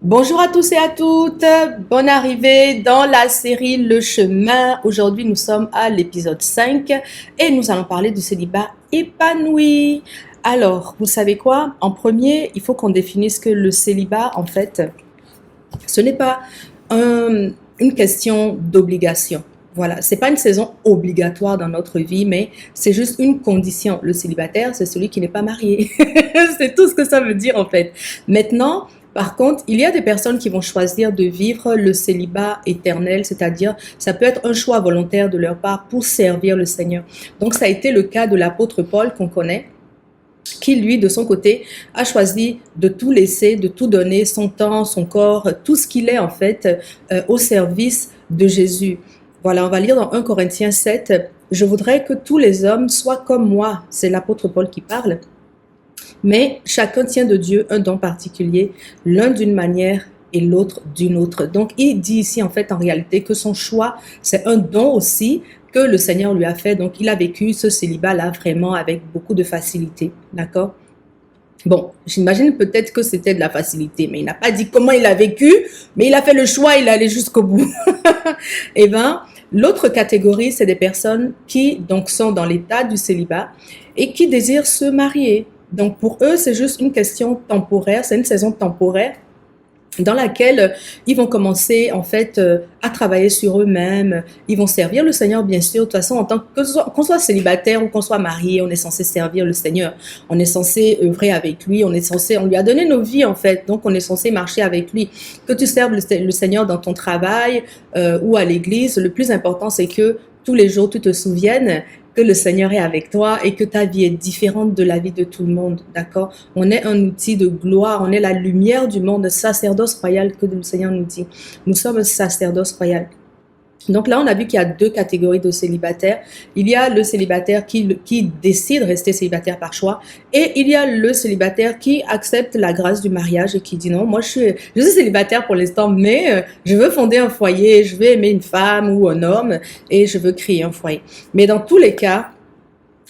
Bonjour à tous et à toutes, bonne arrivée dans la série Le Chemin. Aujourd'hui, nous sommes à l'épisode 5 et nous allons parler du célibat épanoui. Alors, vous savez quoi? En premier, il faut qu'on définisse que le célibat, en fait, ce n'est pas une question d'obligation. Voilà, c'est pas une saison obligatoire dans notre vie, mais c'est juste une condition. Le célibataire, c'est celui qui n'est pas marié. C'est tout ce que ça veut dire en fait. Maintenant, par contre, il y a des personnes qui vont choisir de vivre le célibat éternel, c'est-à-dire ça peut être un choix volontaire de leur part pour servir le Seigneur. Donc ça a été le cas de l'apôtre Paul qu'on connaît, qui lui, de son côté, a choisi de tout laisser, de tout donner, son temps, son corps, tout ce qu'il est en fait, au service de Jésus. Voilà, on va lire dans 1 Corinthiens 7, je voudrais que tous les hommes soient comme moi, c'est l'apôtre Paul qui parle, mais chacun tient de Dieu un don particulier, l'un d'une manière et l'autre d'une autre. Donc, il dit ici, en fait, en réalité, que son choix, c'est un don aussi que le Seigneur lui a fait. Donc, il a vécu ce célibat-là vraiment avec beaucoup de facilité. D'accord? Bon, j'imagine peut-être que c'était de la facilité, mais il n'a pas dit comment il a vécu, mais il a fait le choix, il est allé jusqu'au bout. Eh bien, l'autre catégorie, c'est des personnes qui donc sont dans l'état du célibat et qui désirent se marier. Donc pour eux, c'est juste une question temporaire, c'est une saison temporaire dans laquelle ils vont commencer en fait à travailler sur eux-mêmes, ils vont servir le Seigneur bien sûr. De toute façon, en tant qu'on soit célibataire ou qu'on soit marié, on est censé servir le Seigneur, on est censé œuvrer avec lui, on lui a donné nos vies en fait, donc on est censé marcher avec lui. Que tu serves le Seigneur dans ton travail ou à l'église, le plus important c'est que tous les jours tu te souviennes que le Seigneur est avec toi et que ta vie est différente de la vie de tout le monde, d'accord? On est un outil de gloire, on est la lumière du monde, sacerdoce royal que le Seigneur nous dit. Nous sommes un sacerdoce royal. Donc là, on a vu qu'il y a deux catégories de célibataires. Il y a le célibataire qui décide de rester célibataire par choix et il y a le célibataire qui accepte la grâce du mariage et qui dit non, moi je suis célibataire pour l'instant, mais je veux fonder un foyer, je veux aimer une femme ou un homme et je veux créer un foyer. Mais dans tous les cas,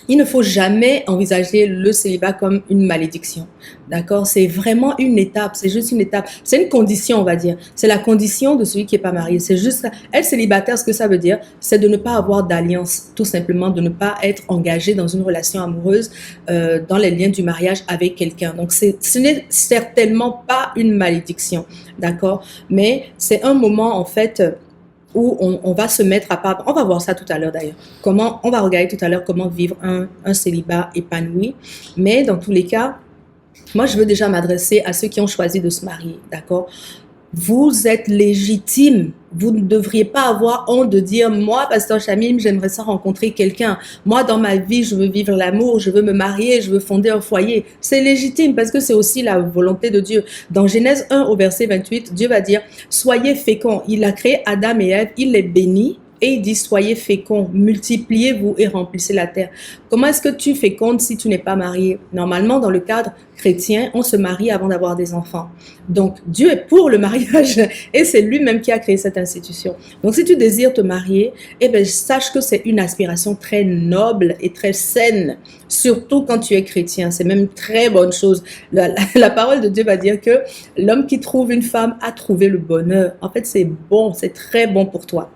il ne faut jamais envisager le célibat comme une malédiction. D'accord? C'est vraiment une étape, c'est juste une étape. C'est une condition, on va dire. C'est la condition de celui qui n'est pas marié. C'est juste ça. Être célibataire, ce que ça veut dire, c'est de ne pas avoir d'alliance, tout simplement, de ne pas être engagé dans une relation amoureuse, dans les liens du mariage avec quelqu'un. Donc, ce n'est certainement pas une malédiction. D'accord? Mais c'est un moment, en fait, où on va se mettre à part. On va voir ça tout à l'heure d'ailleurs. On va regarder tout à l'heure comment vivre un célibat épanoui. Mais dans tous les cas, moi, je veux déjà m'adresser à ceux qui ont choisi de se marier, d'accord? Vous êtes légitime. Vous ne devriez pas avoir honte de dire, moi, Pasteur Chamim, j'aimerais ça rencontrer quelqu'un. Moi, dans ma vie, je veux vivre l'amour, je veux me marier, je veux fonder un foyer. C'est légitime parce que c'est aussi la volonté de Dieu. Dans Genèse 1 au verset 28, Dieu va dire, soyez féconds. Il a créé Adam et Ève, il les bénit. Et il dit, soyez féconds, multipliez-vous et remplissez la terre. Comment est-ce que tu fécondes si tu n'es pas marié? Normalement, dans le cadre chrétien, on se marie avant d'avoir des enfants. Donc, Dieu est pour le mariage et c'est lui-même qui a créé cette institution. Donc, si tu désires te marier, eh bien, sache que c'est une aspiration très noble et très saine, surtout quand tu es chrétien. C'est même une très bonne chose. La parole de Dieu va dire que l'homme qui trouve une femme a trouvé le bonheur. En fait, c'est bon, c'est très bon pour toi.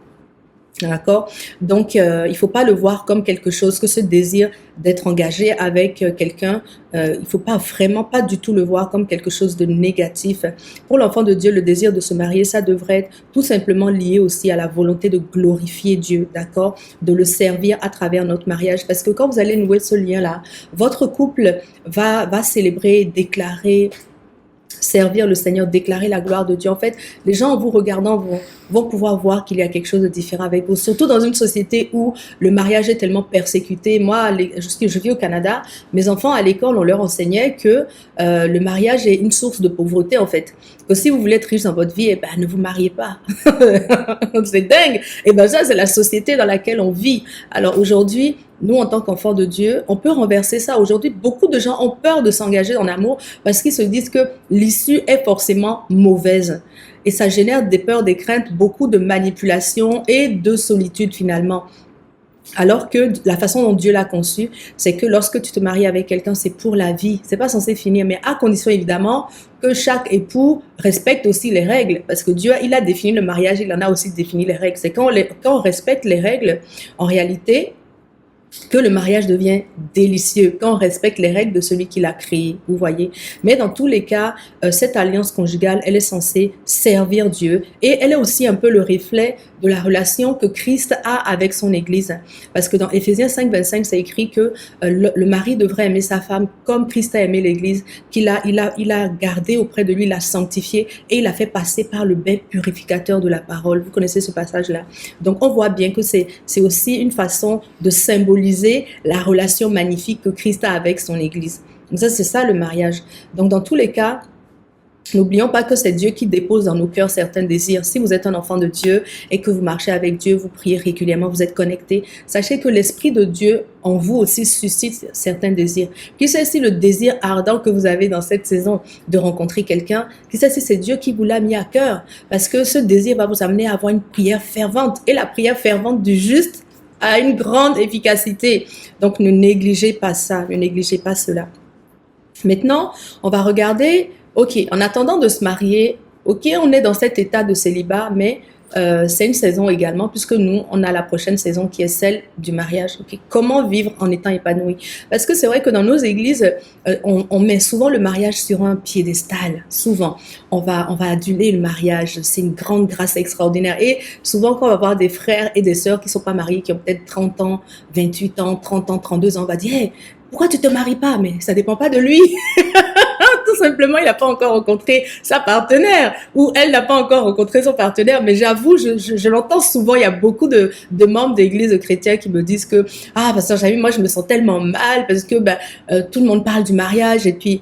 D'accord? Donc, il faut pas le voir comme quelque chose, que ce désir d'être engagé avec quelqu'un, il faut pas vraiment, pas du tout le voir comme quelque chose de négatif. Pour l'enfant de Dieu, le désir de se marier, ça devrait être tout simplement lié aussi à la volonté de glorifier Dieu, d'accord? De le servir à travers notre mariage. Parce que quand vous allez nouer ce lien-là, votre couple va célébrer, déclarer, servir le Seigneur, déclarer la gloire de Dieu. En fait, les gens en vous regardant vont pouvoir voir qu'il y a quelque chose de différent avec vous. Surtout dans une société où le mariage est tellement persécuté. Moi, je vis au Canada, mes enfants à l'école, on leur enseignait que le mariage est une source de pauvreté en fait. Que si vous voulez être riche dans votre vie, eh ben, ne vous mariez pas. C'est dingue. Et ben ça, c'est la société dans laquelle on vit. Alors aujourd'hui, nous, en tant qu'enfants de Dieu, on peut renverser ça. Aujourd'hui, beaucoup de gens ont peur de s'engager en amour parce qu'ils se disent que l'issue est forcément mauvaise. Et ça génère des peurs, des craintes, beaucoup de manipulation et de solitude finalement. Alors que la façon dont Dieu l'a conçu, c'est que lorsque tu te maries avec quelqu'un, c'est pour la vie. C'est pas censé finir, mais à condition évidemment que chaque époux respecte aussi les règles. Parce que Dieu, il a défini le mariage, il en a aussi défini les règles. C'est quand on respecte les règles, en réalité, que le mariage devient délicieux, quand on respecte les règles de celui qui l'a créé, vous voyez. Mais dans tous les cas, cette alliance conjugale, elle est censée servir Dieu et elle est aussi un peu le reflet de la relation que Christ a avec son Église. Parce que dans Éphésiens 5:25, c'est écrit que le mari devrait aimer sa femme comme Christ a aimé l'Église, il a gardé auprès de lui, l'a sanctifié et il a fait passer par le bain purificateur de la parole. Vous connaissez ce passage-là. Donc on voit bien que c'est aussi une façon de symboliser la relation magnifique que Christ a avec son Église. Donc ça, c'est ça le mariage. Donc dans tous les cas, n'oublions pas que c'est Dieu qui dépose dans nos cœurs certains désirs. Si vous êtes un enfant de Dieu et que vous marchez avec Dieu, vous priez régulièrement, vous êtes connecté, sachez que l'Esprit de Dieu en vous aussi suscite certains désirs. Qui sait si le désir ardent que vous avez dans cette saison de rencontrer quelqu'un, qui sait si c'est Dieu qui vous l'a mis à cœur, parce que ce désir va vous amener à avoir une prière fervente. Et la prière fervente du juste a une grande efficacité. Donc, ne négligez pas ça, ne négligez pas cela. Maintenant, on va regarder, ok, en attendant de se marier, ok, on est dans cet état de célibat, mais c'est une saison également, puisque nous, on a la prochaine saison qui est celle du mariage. Okay. Comment vivre en étant épanoui? Parce que c'est vrai que dans nos églises, on met souvent le mariage sur un piédestal. Souvent, on va aduler le mariage. C'est une grande grâce extraordinaire. Et souvent, quand on va voir des frères et des sœurs qui sont pas mariés, qui ont peut-être 30 ans, 28 ans, 30 ans, 32 ans, on va dire, hey, pourquoi tu te maries pas? Mais ça dépend pas de lui. Tout simplement, il n'a pas encore rencontré sa partenaire ou elle n'a pas encore rencontré son partenaire. Mais j'avoue, je l'entends souvent. Il y a beaucoup de membres d'églises chrétiennes qui me disent que pasteur Jamie, moi je me sens tellement mal parce que tout le monde parle du mariage et puis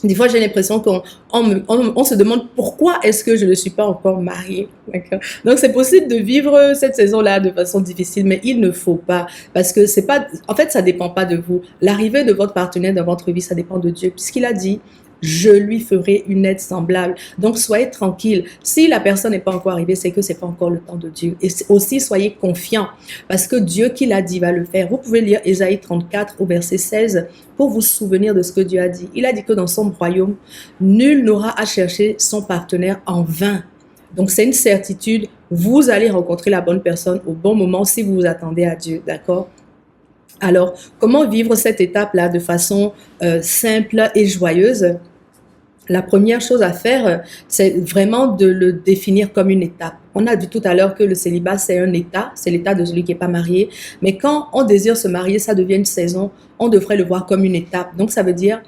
des fois, j'ai l'impression qu'on se demande pourquoi est-ce que je ne suis pas encore mariée. D'accord. Donc, c'est possible de vivre cette saison-là de façon difficile, mais il ne faut pas. Parce que c'est pas, en fait, ça dépend pas de vous. L'arrivée de votre partenaire dans votre vie, ça dépend de Dieu. Puisqu'il a dit, je lui ferai une aide semblable. Donc, soyez tranquille. Si la personne n'est pas encore arrivée, c'est que c'est pas encore le temps de Dieu. Et aussi, soyez confiants. Parce que Dieu qui l'a dit va le faire. Vous pouvez lire Ésaïe 34 au verset 16 pour vous souvenir de ce que Dieu a dit. Il a dit que dans son royaume, nul n'aura à chercher son partenaire en vain. Donc, c'est une certitude. Vous allez rencontrer la bonne personne au bon moment si vous vous attendez à Dieu. D'accord? Alors, comment vivre cette étape-là de façon simple et joyeuse? La première chose à faire, c'est vraiment de le définir comme une étape. On a dit tout à l'heure que le célibat, c'est un état, c'est l'état de celui qui n'est pas marié. Mais quand on désire se marier, ça devient une saison, on devrait le voir comme une étape. Donc, ça veut dire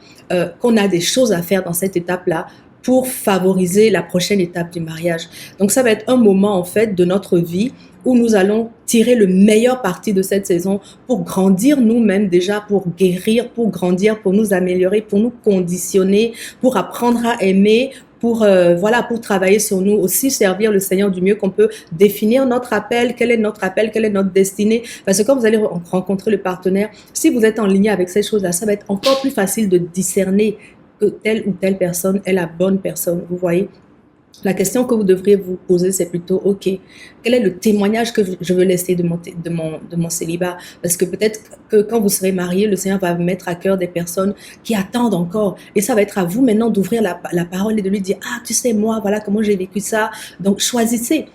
qu'on a des choses à faire dans cette étape-là pour favoriser la prochaine étape du mariage. Donc, ça va être un moment, en fait, de notre vie où nous allons tirer le meilleur parti de cette saison pour grandir nous-mêmes déjà, pour guérir, pour grandir, pour nous améliorer, pour nous conditionner, pour apprendre à aimer, pour travailler sur nous, aussi servir le Seigneur du mieux qu'on peut, définir notre appel, quel est notre destinée. Parce que quand vous allez rencontrer le partenaire, si vous êtes en ligne avec ces choses-là, ça va être encore plus facile de discerner que telle ou telle personne est la bonne personne, vous voyez. La question que vous devriez vous poser, c'est plutôt, ok, quel est le témoignage que je veux laisser de mon célibat? Parce que peut-être que quand vous serez marié, le Seigneur va mettre à cœur des personnes qui attendent encore. Et ça va être à vous maintenant d'ouvrir la parole et de lui dire, tu sais, moi, voilà comment j'ai vécu ça. Donc, choisissez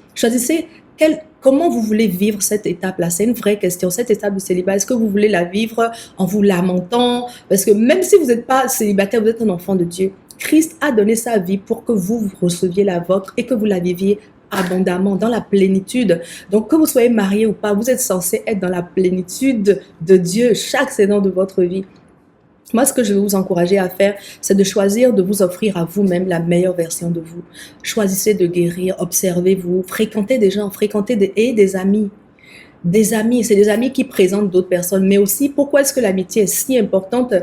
comment vous voulez vivre cette étape-là? C'est une vraie question, cette étape de célibat. Est-ce que vous voulez la vivre en vous lamentant? Parce que même si vous n'êtes pas célibataire, vous êtes un enfant de Dieu. Christ a donné sa vie pour que vous receviez la vôtre et que vous la viviez abondamment, dans la plénitude. Donc, que vous soyez marié ou pas, vous êtes censé être dans la plénitude de Dieu chaque saison de votre vie. Moi, ce que je veux vous encourager à faire, c'est de choisir de vous offrir à vous-même la meilleure version de vous. Choisissez de guérir, observez-vous, fréquentez des gens, des amis. Des amis, c'est des amis qui présentent d'autres personnes, mais aussi pourquoi est-ce que l'amitié est si importante?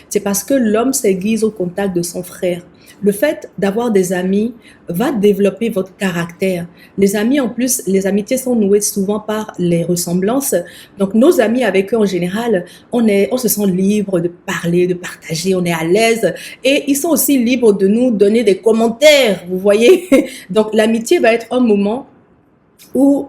C'est parce que l'homme s'aiguise au contact de son frère. Le fait d'avoir des amis va développer votre caractère. Les amis, en plus, les amitiés sont nouées souvent par les ressemblances. Donc, nos amis avec eux, en général, on se sent libre de parler, de partager, on est à l'aise. Et ils sont aussi libres de nous donner des commentaires, vous voyez. Donc, l'amitié va être un moment où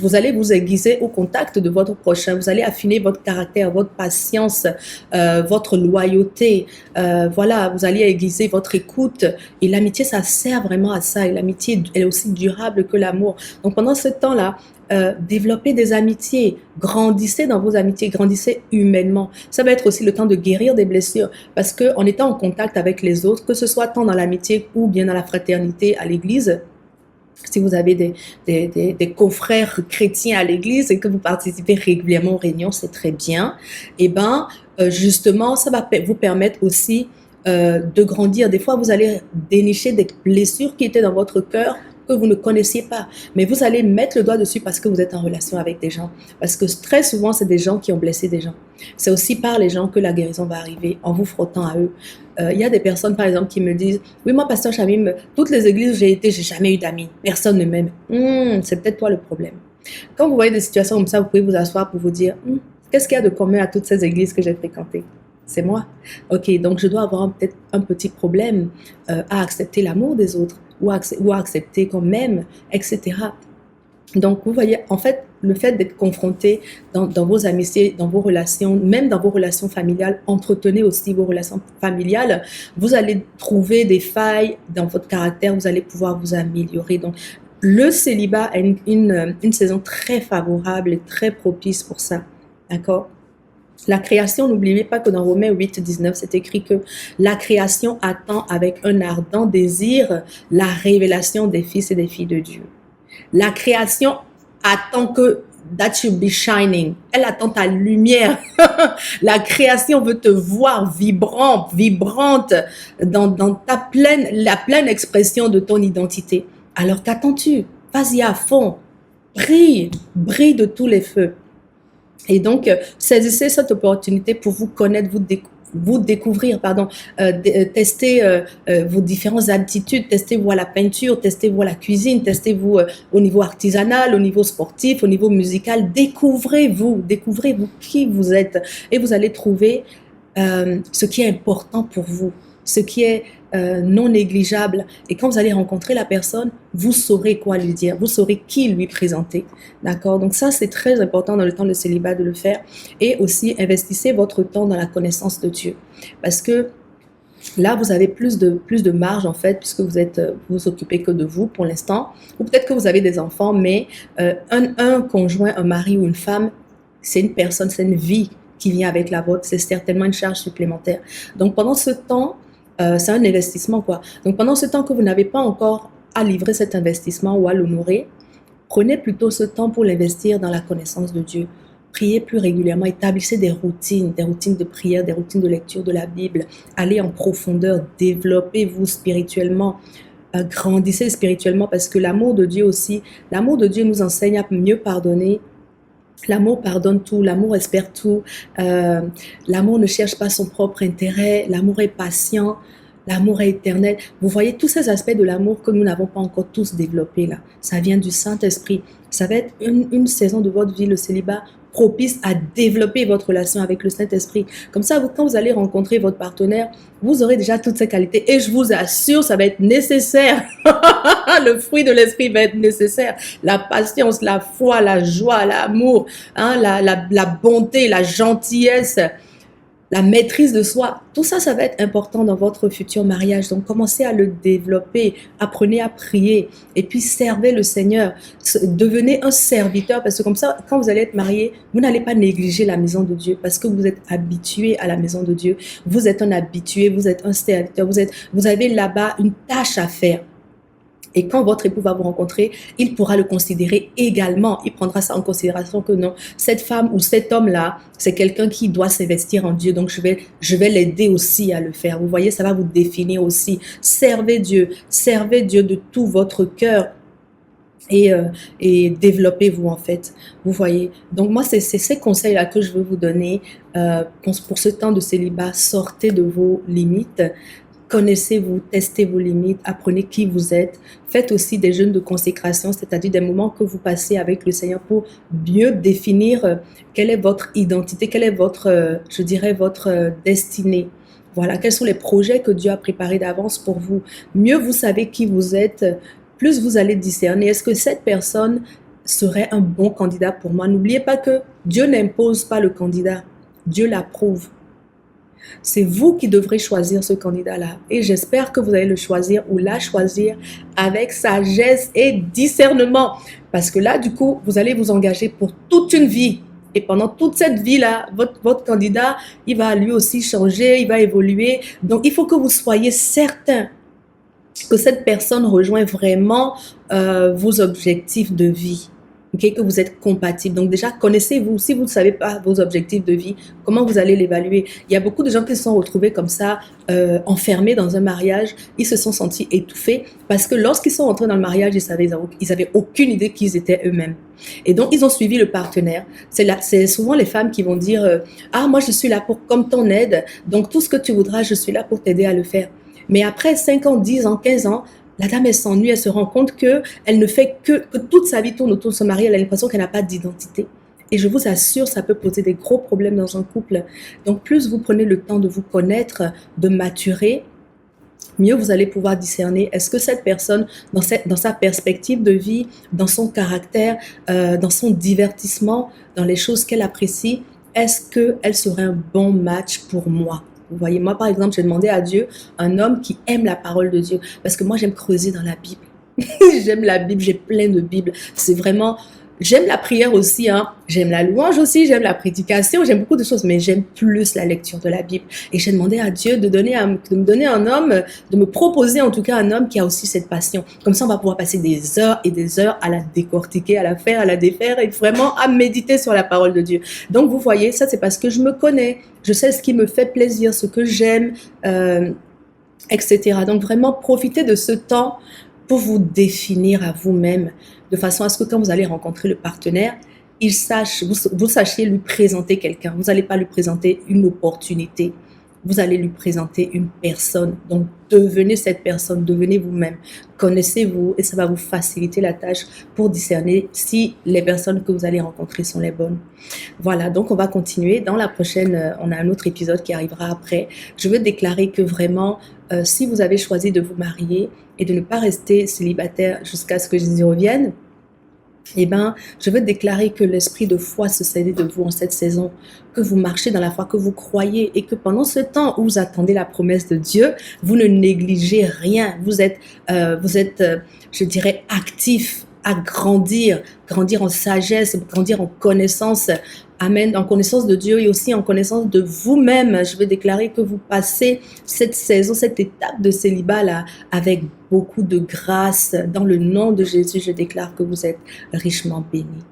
vous allez vous aiguiser au contact de votre prochain. Vous allez affiner votre caractère, votre patience, votre loyauté. Voilà, vous allez aiguiser votre écoute. Et l'amitié, ça sert vraiment à ça. Et l'amitié, elle est aussi durable que l'amour. Donc pendant ce temps-là, développez des amitiés, grandissez dans vos amitiés, grandissez humainement. Ça va être aussi le temps de guérir des blessures parce que en étant en contact avec les autres, que ce soit tant dans l'amitié ou bien dans la fraternité à l'église, si vous avez des confrères chrétiens à l'église et que vous participez régulièrement aux réunions, c'est très bien. Et ben, justement, ça va vous permettre aussi de grandir. Des fois, vous allez dénicher des blessures qui étaient dans votre cœur que vous ne connaissiez pas. Mais vous allez mettre le doigt dessus parce que vous êtes en relation avec des gens. Parce que très souvent, c'est des gens qui ont blessé des gens. C'est aussi par les gens que la guérison va arriver, en vous frottant à eux. Il y a des personnes, par exemple, qui me disent « Oui, moi, pasteur Chamim, toutes les églises où j'ai été, j'ai jamais eu d'amis. Personne ne m'aime. C'est peut-être toi le problème. » Quand vous voyez des situations comme ça, vous pouvez vous asseoir pour vous dire « Qu'est-ce qu'il y a de commun à toutes ces églises que j'ai fréquentées? C'est moi. Ok, donc je dois avoir peut-être un petit problème à accepter l'amour des autres ou à accepter qu'on m'aime, etc. » Donc, vous voyez, en fait, le fait d'être confronté dans vos amitiés, dans vos relations, même dans vos relations familiales, entretenez aussi vos relations familiales. Vous allez trouver des failles dans votre caractère, vous allez pouvoir vous améliorer. Donc, le célibat est une saison très favorable et très propice pour ça. D'accord? La création, n'oubliez pas que dans Romains 8, 19, c'est écrit que la création attend avec un ardent désir la révélation des fils et des filles de Dieu. La création attend que that should be shining. Elle attend ta lumière. La création veut te voir vibrante dans la pleine expression de ton identité. Alors qu'attends-tu? Vas-y à fond. Brille de tous les feux. Et donc, saisissez cette opportunité pour vous connaître, vous découvrir, tester vos différentes aptitudes, testez-vous à la peinture, testez-vous à la cuisine, testez-vous au niveau artisanal, au niveau sportif, au niveau musical. Découvrez-vous qui vous êtes et vous allez trouver ce qui est important pour vous, ce qui est non négligeable. Et quand vous allez rencontrer la personne, vous saurez quoi lui dire, vous saurez qui lui présenter. D'accord? Donc ça, c'est très important dans le temps de célibat de le faire. Et aussi, investissez votre temps dans la connaissance de Dieu. Parce que là, vous avez plus de marge, en fait, puisque vous occupez que de vous pour l'instant. Ou peut-être que vous avez des enfants, mais un conjoint, un mari ou une femme, c'est une personne, c'est une vie qui vient avec la vôtre. C'est certainement une charge supplémentaire. Donc pendant ce temps, c'est un investissement, quoi. Donc pendant ce temps que vous n'avez pas encore à livrer cet investissement ou à l'honorer, prenez plutôt ce temps pour l'investir dans la connaissance de Dieu. Priez plus régulièrement, établissez des routines de prière, des routines de lecture de la Bible. Allez en profondeur, développez-vous spirituellement, grandissez spirituellement parce que l'amour de Dieu aussi, l'amour de Dieu nous enseigne à mieux pardonner. L'amour pardonne tout, l'amour espère tout, l'amour ne cherche pas son propre intérêt, l'amour est patient, l'amour est éternel. Vous voyez tous ces aspects de l'amour que nous n'avons pas encore tous développés là. Ça vient du Saint-Esprit. Ça va être une saison de votre vie, le célibat, propice à développer votre relation avec le Saint-Esprit. Comme ça, quand vous allez rencontrer votre partenaire, vous aurez déjà toutes ces qualités et je vous assure, ça va être nécessaire. Le fruit de l'Esprit va être nécessaire. La patience, la foi, la joie, l'amour, la bonté, la gentillesse, la maîtrise de soi, tout ça, ça va être important dans votre futur mariage. Donc, commencez à le développer, apprenez à prier et puis servez le Seigneur. Devenez un serviteur parce que comme ça, quand vous allez être marié, vous n'allez pas négliger la maison de Dieu parce que vous êtes habitué à la maison de Dieu. Vous êtes un habitué, vous êtes un serviteur, vous avez là-bas une tâche à faire. Et quand votre époux va vous rencontrer, il pourra le considérer également. Il prendra ça en considération que non, cette femme ou cet homme-là, c'est quelqu'un qui doit s'investir en Dieu. Donc, je vais l'aider aussi à le faire. Vous voyez, ça va vous définir aussi. Servez Dieu de tout votre cœur. Et développez-vous en fait, vous voyez. Donc moi, c'est ces conseils-là que je veux vous donner pour ce temps de célibat. Sortez de vos limites. Connaissez-vous, testez vos limites, apprenez qui vous êtes. Faites aussi des jeûnes de consécration, c'est-à-dire des moments que vous passez avec le Seigneur pour mieux définir quelle est votre identité, quelle est votre destinée. Voilà, quels sont les projets que Dieu a préparés d'avance pour vous. Mieux vous savez qui vous êtes, plus vous allez discerner. Est-ce que cette personne serait un bon candidat pour moi. N'oubliez pas que Dieu n'impose pas le candidat, Dieu l'approuve. C'est vous qui devrez choisir ce candidat-là. Et j'espère que vous allez le choisir ou la choisir avec sagesse et discernement. Parce que là, du coup, vous allez vous engager pour toute une vie. Et pendant toute cette vie-là, votre candidat, il va lui aussi changer, il va évoluer. Donc, il faut que vous soyez certain que cette personne rejoint vraiment vos objectifs de vie. Okay, que vous êtes compatibles. Donc déjà, connaissez-vous. Si vous ne savez pas vos objectifs de vie, comment vous allez l'évaluer? Il y a beaucoup de gens qui se sont retrouvés comme ça, enfermés dans un mariage. Ils se sont sentis étouffés parce que lorsqu'ils sont entrés dans le mariage, ils avaient aucune idée qu'ils étaient eux-mêmes. Et donc, ils ont suivi le partenaire. C'est souvent les femmes qui vont dire ah, moi, je suis là pour comme ton aide. Donc, tout ce que tu voudras, je suis là pour t'aider à le faire. Mais après 5 ans, 10 ans, 15 ans, la dame, elle s'ennuie, elle se rend compte qu'elle ne fait que toute sa vie tourne autour de son mari. Elle a l'impression qu'elle n'a pas d'identité. Et je vous assure, ça peut poser des gros problèmes dans un couple. Donc, plus vous prenez le temps de vous connaître, de maturer, mieux vous allez pouvoir discerner est-ce que cette personne, dans sa perspective de vie, dans son caractère, dans son divertissement, dans les choses qu'elle apprécie, est-ce qu'elle serait un bon match pour moi? Vous voyez, moi, par exemple, j'ai demandé à Dieu un homme qui aime la parole de Dieu. Parce que moi, j'aime creuser dans la Bible. J'aime la Bible, j'ai plein de Bibles. C'est vraiment... J'aime la prière aussi, hein. J'aime la louange aussi, j'aime la prédication, j'aime beaucoup de choses, mais j'aime plus la lecture de la Bible. Et j'ai demandé à Dieu de me donner un homme, de me proposer en tout cas un homme qui a aussi cette passion. Comme ça, on va pouvoir passer des heures et des heures à la décortiquer, à la faire, à la défaire et vraiment à méditer sur la parole de Dieu. Donc, vous voyez, ça c'est parce que je me connais, je sais ce qui me fait plaisir, ce que j'aime, etc. Donc, vraiment, profitez de ce temps pour vous définir à vous-même, de façon à ce que quand vous allez rencontrer le partenaire, vous sachiez lui présenter quelqu'un. Vous n'allez pas lui présenter une opportunité, vous allez lui présenter une personne. Donc, devenez cette personne, devenez vous-même, connaissez-vous et ça va vous faciliter la tâche pour discerner si les personnes que vous allez rencontrer sont les bonnes. Voilà, donc on va continuer. Dans la prochaine, on a un autre épisode qui arrivera après. Je veux déclarer que vraiment, si vous avez choisi de vous marier et de ne pas rester célibataire jusqu'à ce que Jésus revienne, eh ben, je veux déclarer que l'esprit de foi se saisit de vous en cette saison, que vous marchez dans la foi, que vous croyez et que pendant ce temps où vous attendez la promesse de Dieu, vous ne négligez rien. Vous êtes, je dirais, actif à grandir en sagesse, grandir en connaissance, amen, en connaissance de Dieu et aussi en connaissance de vous-même. Je veux déclarer que vous passez cette saison, cette étape de célibat là avec beaucoup de grâce. Dans le nom de Jésus, je déclare que vous êtes richement bénis.